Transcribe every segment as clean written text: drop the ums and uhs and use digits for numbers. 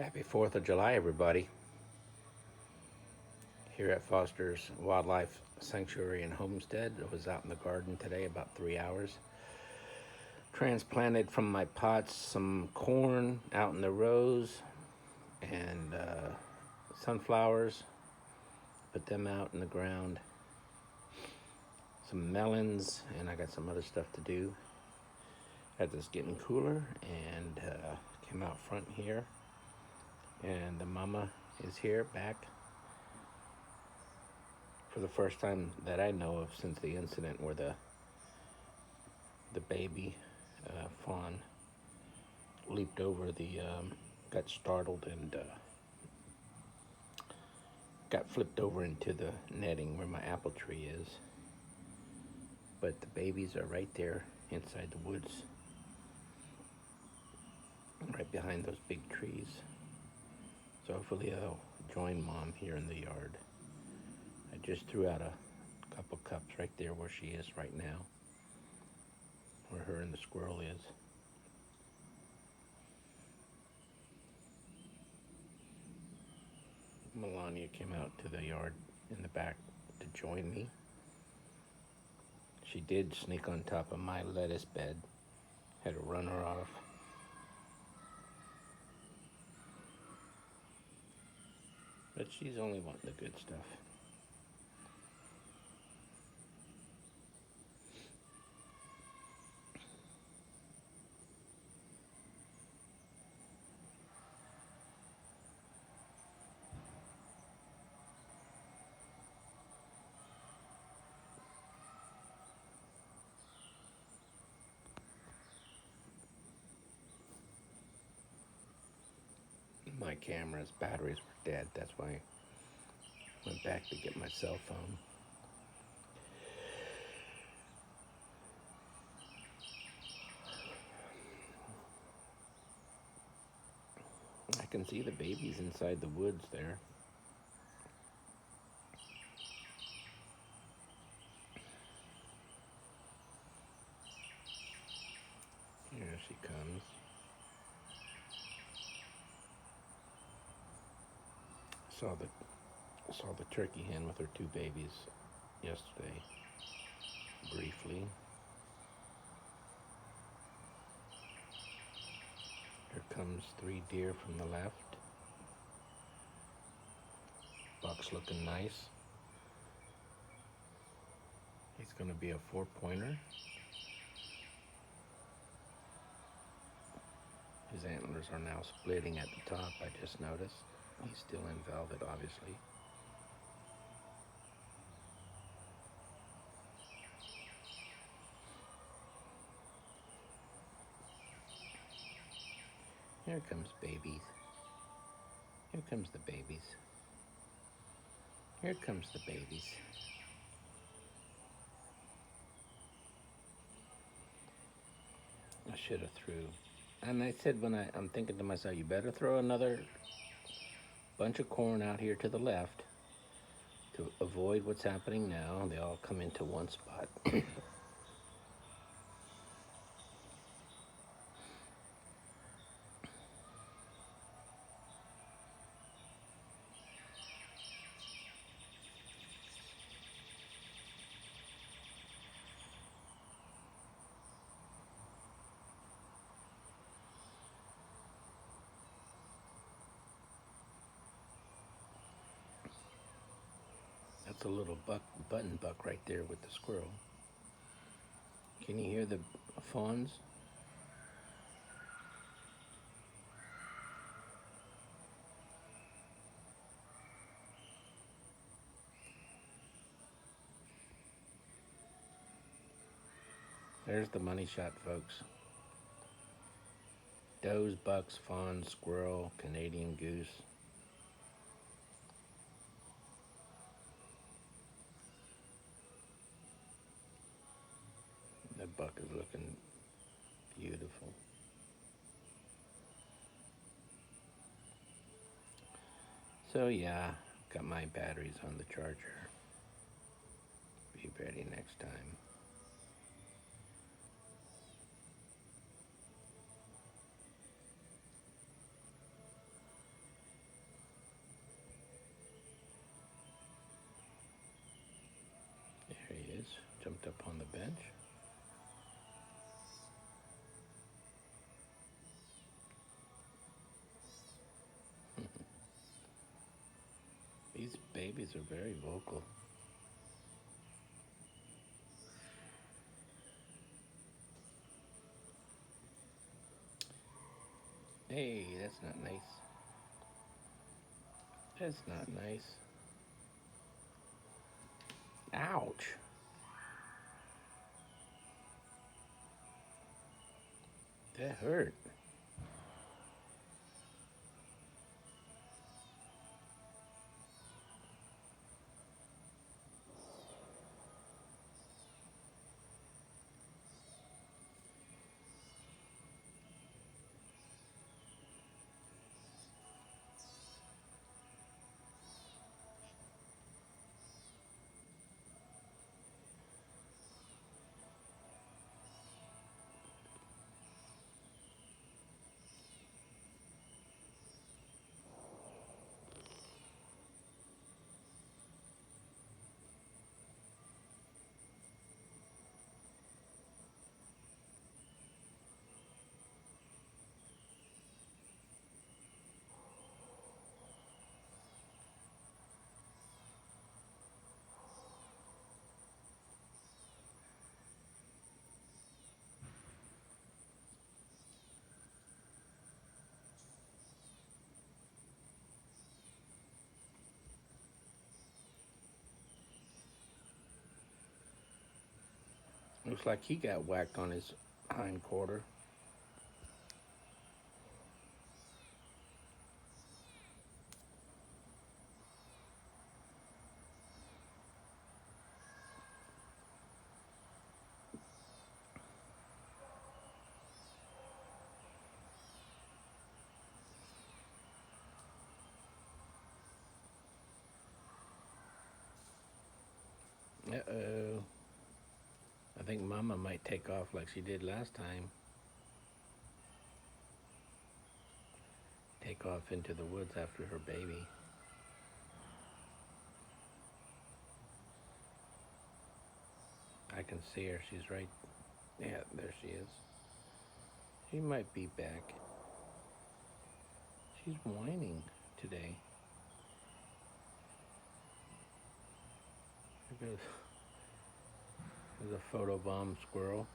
Happy 4th of July, everybody. Here at Foster's Wildlife Sanctuary and Homestead. I was out in the garden today about 3 hours. Transplanted from my pots some corn out in the rows and sunflowers. Put them out in the ground. Some melons, and I got some other stuff to do. As it's getting cooler, and came out front here. And the mama is here back for the first time that I know of since the incident where the baby fawn leaped over got startled and got flipped over into the netting where my apple tree is. But the babies are right there inside the woods, right behind those big trees. So hopefully they'll join Mom here in the yard. I just threw out a couple cups right there where she is right now, where her and the squirrel is. Melania came out to the yard in the back to join me. She did sneak on top of my lettuce bed. Had to run her off. But she's only wanting the good stuff. My camera's batteries were dead. That's why I went back to get my cell phone. I can see the babies inside the woods there. Here she comes. Saw the turkey hen with her two babies yesterday, briefly. Here comes 3 deer from the left. Buck's looking nice. He's gonna be a 4-pointer. His antlers are now splitting at the top, I just noticed. He's still in velvet, obviously. Here comes babies. Here comes the babies. Here comes the babies. I should have threw. And I said I'm thinking to myself, you better throw another bunch of corn out here to the left to avoid what's happening now. They all come into one spot. That's a little button buck right there with the squirrel. Can you hear the fawns? There's the money shot, folks. Does, bucks, fawns, squirrel, Canadian goose. That buck is looking beautiful. So yeah, got my batteries on the charger. Be ready next time. Jumped up on the bench. These babies are very vocal. Hey, that's not nice. That's not nice. Ouch. That hurt. Looks like he got whacked on his hind quarter. Uh-oh. I think Mama might take off like she did last time. Take off into the woods after her baby. I can see her. She's right. Yeah, there she is. She might be back. She's whining today. There's a photobomb squirrel.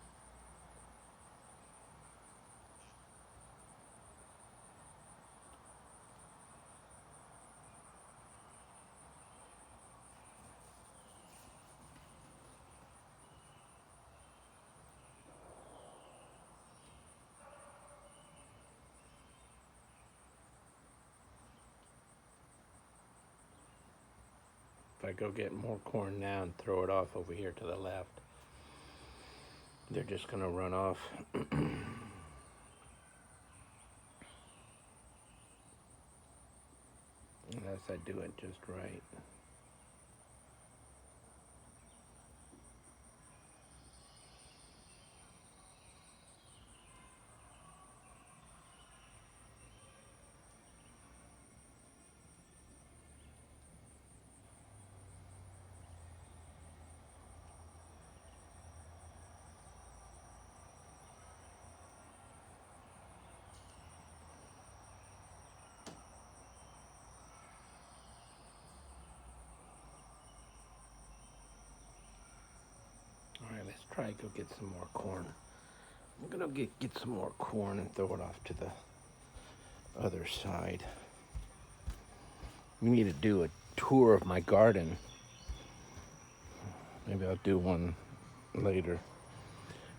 If I go get more corn now and throw it off over here to the left, they're just gonna run off. Unless I do it just right. All right, let's try to go get some more corn. I'm gonna get some more corn and throw it off to the other side. We need to do a tour of my garden. Maybe I'll do one later.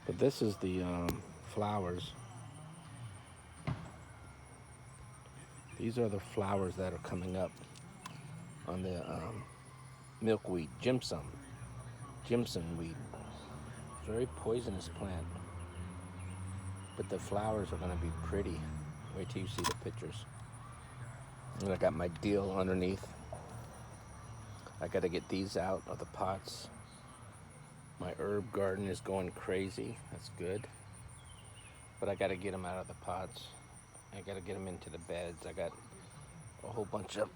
But this is the flowers. These are the flowers that are coming up on the milkweed, Jimson weed. Very poisonous plant. But the flowers are gonna be pretty. Wait till you see the pictures. And I got my deal underneath. I gotta get these out of the pots. My herb garden is going crazy. That's good. But I gotta get them out of the pots. I gotta get them into the beds. I got a whole bunch of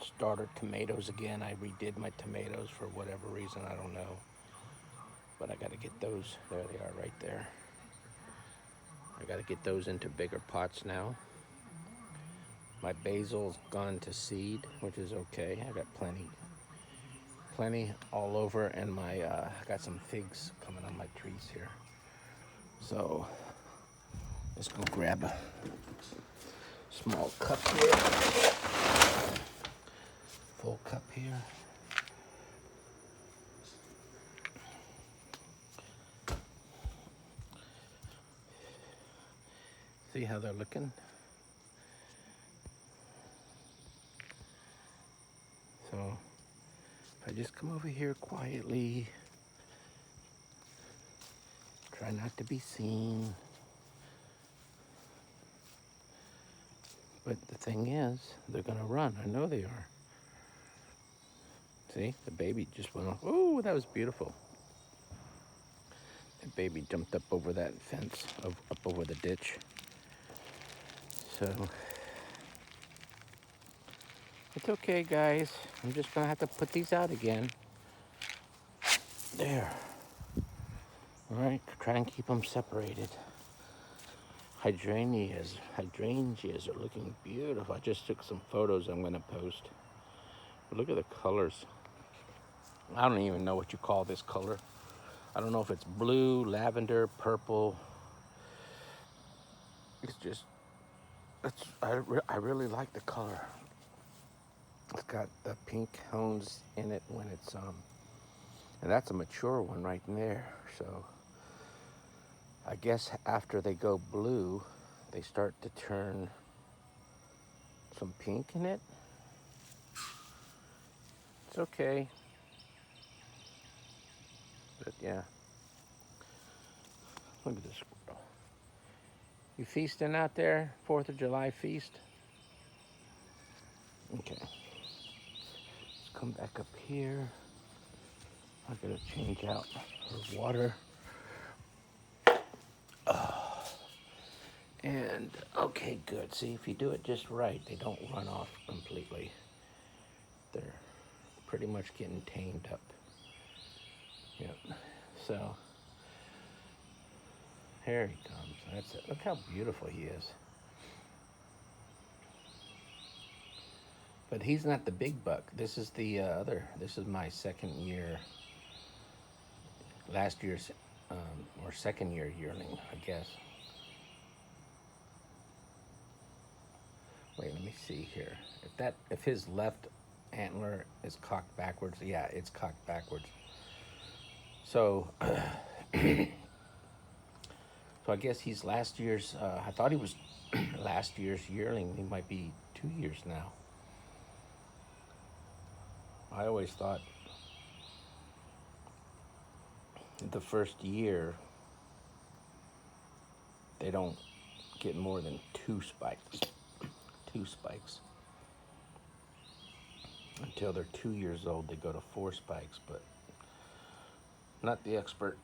starter tomatoes again. I redid my tomatoes for whatever reason, I don't know. but I got to get those. There they are right there. I got to get those into bigger pots now. My basil's gone to seed, which is okay. I got plenty all over, and I got some figs coming on my trees here. So let's go grab a small cup here, full cup here. See how they're looking? So if I just come over here quietly, try not to be seen. But the thing is, they're gonna run. I know they are. See, the baby just went off. Oh, that was beautiful. The baby jumped up over that fence, up over the ditch. So it's okay, guys. I'm just gonna have to put these out again. There. All right, try and keep them separated. Hydrangeas are looking beautiful. I just took some photos I'm gonna post. But look at the colors. I don't even know what you call this color. I don't know if it's blue, lavender, purple. It's just, I really like the color. It's got the pink tones in it when it's, and that's a mature one right there. So I guess after they go blue, they start to turn some pink in it. It's okay. But yeah. Look at this squirrel. You feasting out there? 4th of July feast? Okay. Let's come back up here. I gotta change out her water. And okay, good. See, if you do it just right, they don't run off completely. They're pretty much getting tamed up. Yep. So here he comes. That's it. Look how beautiful he is. But he's not the big buck. This is the other. This is my second year. Last year's or second year yearling, I guess. Wait, let me see here. If his left antler is cocked backwards, yeah, it's cocked backwards. So, so I guess he's last year's. I thought he was last year's yearling. He might be 2 years now. I always thought the first year they don't get more than two spikes. Until they're 2 years old, they go to 4 spikes, but not the expert.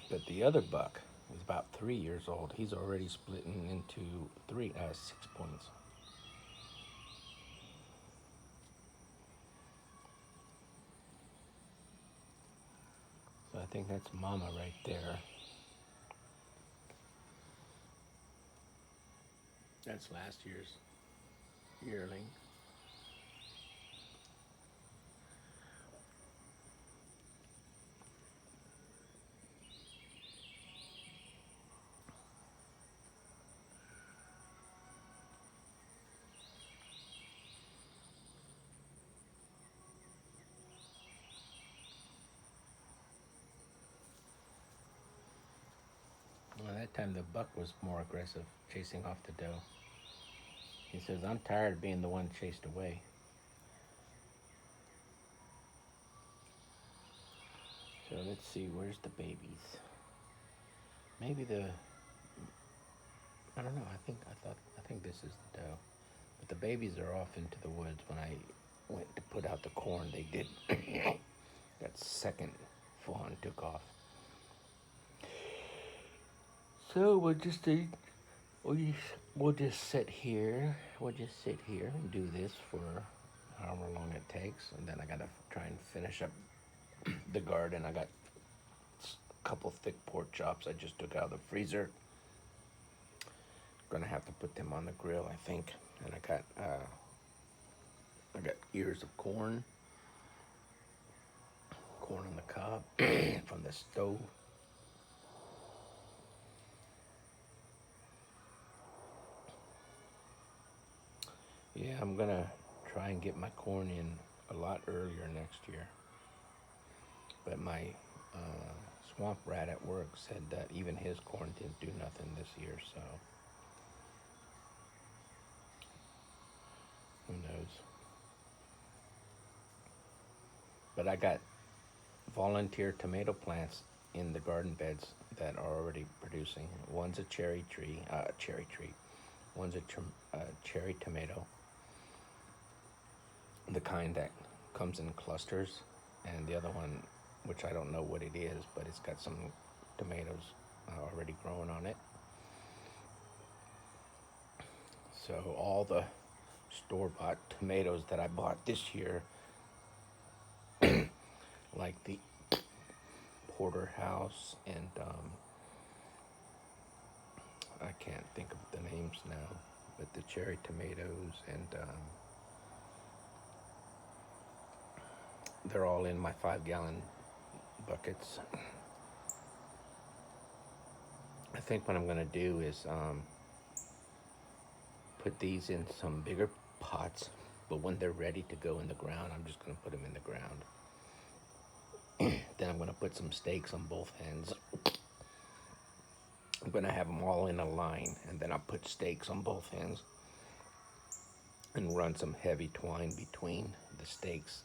But the other buck is about 3 years old. He's already splitting into 6 points. So I think that's Mama right there. That's last year's yearling. Well, that time the buck was more aggressive, chasing off the doe. He says, I'm tired of being the one chased away. So let's see, where's the babies? Maybe I don't know, I think this is the doe. But the babies are off into the woods. When I went to put out the corn, they did. That second fawn took off. So we'll just eat. We we'll just sit here. We'll just sit here and do this for however long it takes, and then I gotta try and finish up the garden. I got a couple thick pork chops I just took out of the freezer. Gonna have to put them on the grill, I think. And I got ears of corn on the cob from the stove. Yeah, I'm gonna try and get my corn in a lot earlier next year. But my swamp rat at work said that even his corn didn't do nothing this year, so who knows. But I got volunteer tomato plants in the garden beds that are already producing. One's a cherry tree. One's a cherry tomato, the kind that comes in clusters, and the other one, which I don't know what it is, but it's got some tomatoes already growing on it. So all the store-bought tomatoes that I bought this year, like the porterhouse and I can't think of the names now, but the cherry tomatoes and they're all in my 5-gallon buckets. I think what I'm gonna do is put these in some bigger pots, but when they're ready to go in the ground, I'm just gonna put them in the ground. Then I'm gonna put some stakes on both ends. I'm gonna have them all in a line, and then I'll put stakes on both ends and run some heavy twine between the stakes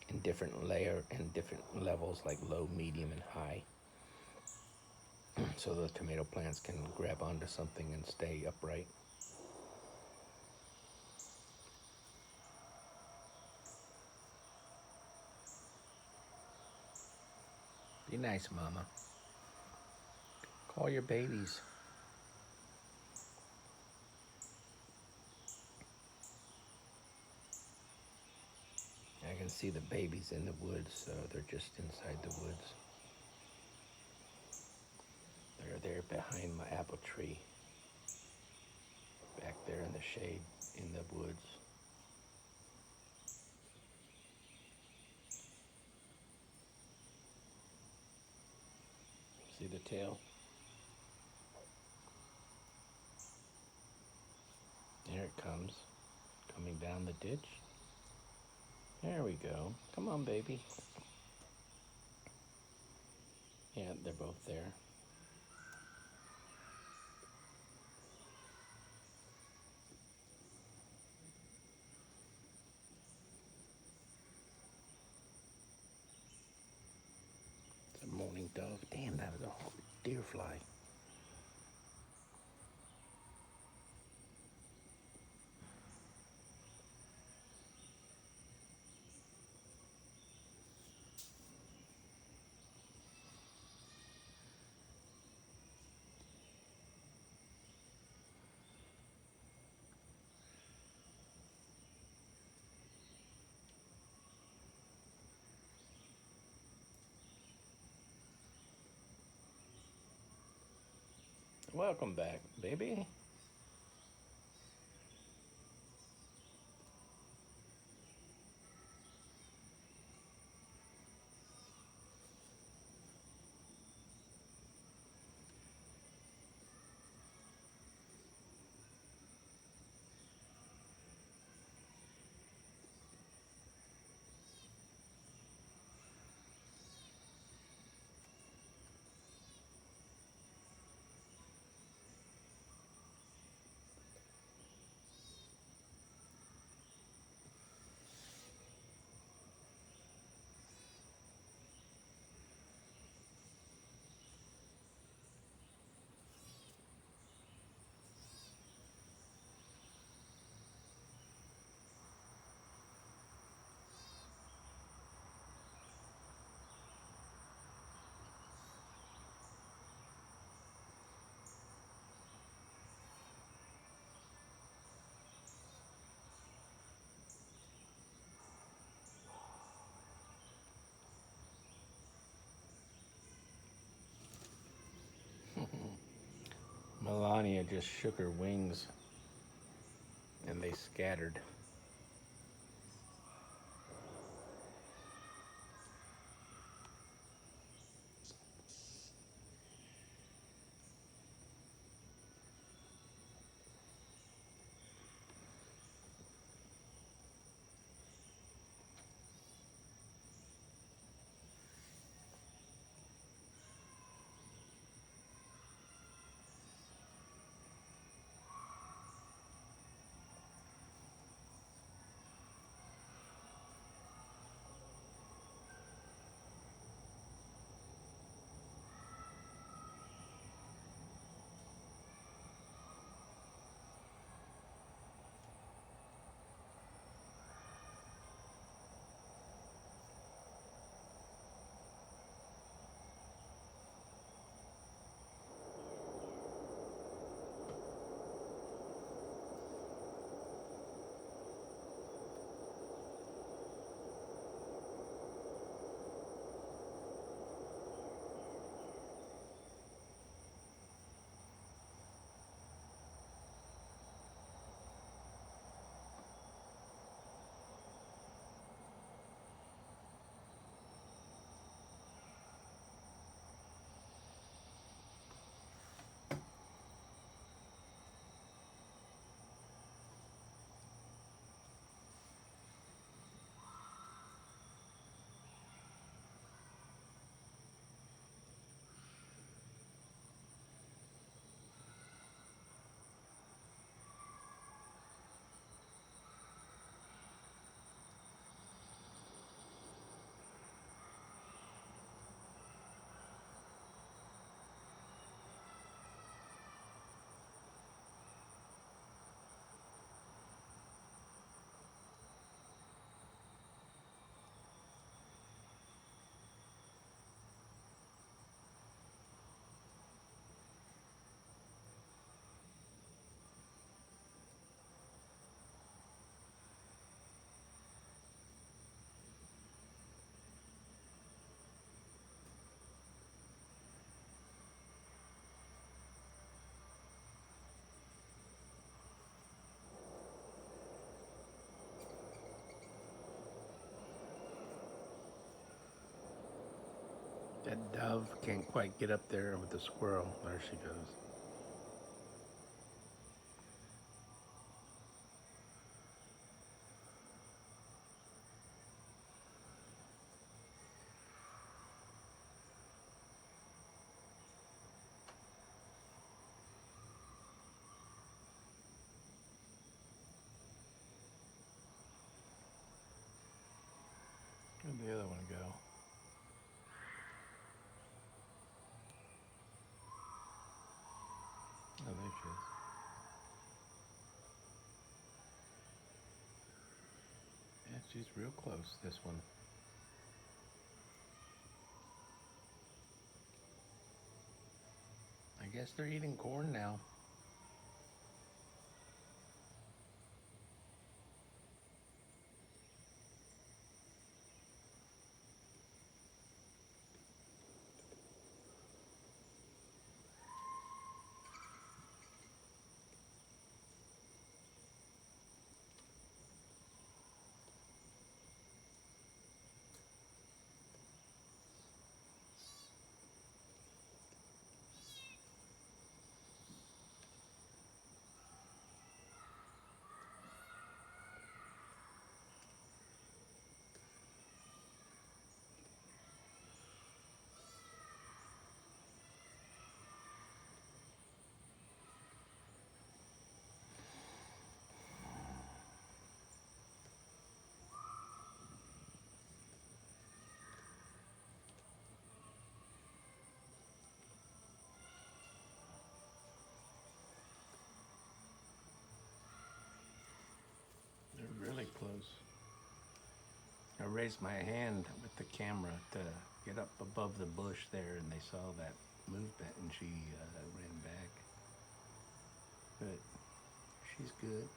in different layer and different levels, like low, medium, and high, so the tomato plants can grab onto something and stay upright. Be nice, Mama. Call your babies. I can see the babies in the woods, so they're just inside the woods. They're there behind my apple tree, back there in the shade in the woods. See the tail? There it comes, coming down the ditch. There we go. Come on, baby. Yeah, they're both there. It's a mourning dove. Damn, that was a deer fly. Welcome back, baby. funny, I just shook her wings and they scattered. That dove can't quite get up there with the squirrel. There she goes. Where'd the other one go? Oh, there she is. Yeah, she's real close, this one. I guess they're eating corn now. They're really close. I raised my hand with the camera to get up above the bush there, and they saw that movement, and she ran back. But she's good.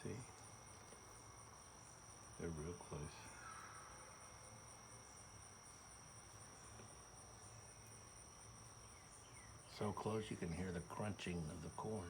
See? They're real close. So close you can hear the crunching of the corn.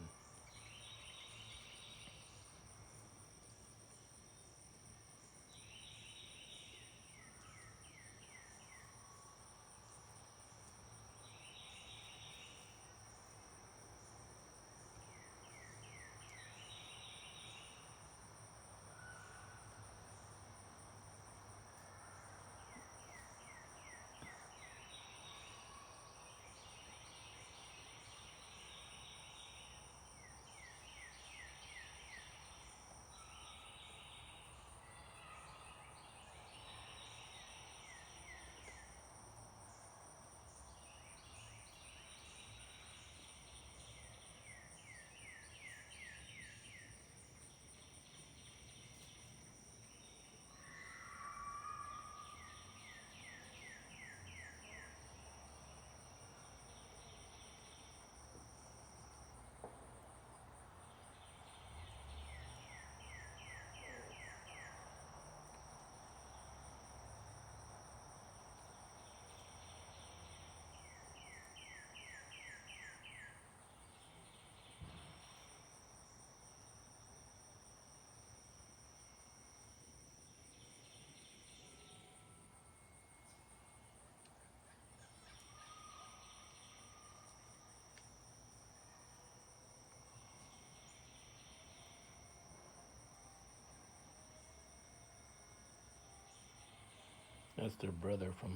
That's their brother from.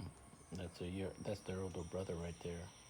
That's their older brother right there.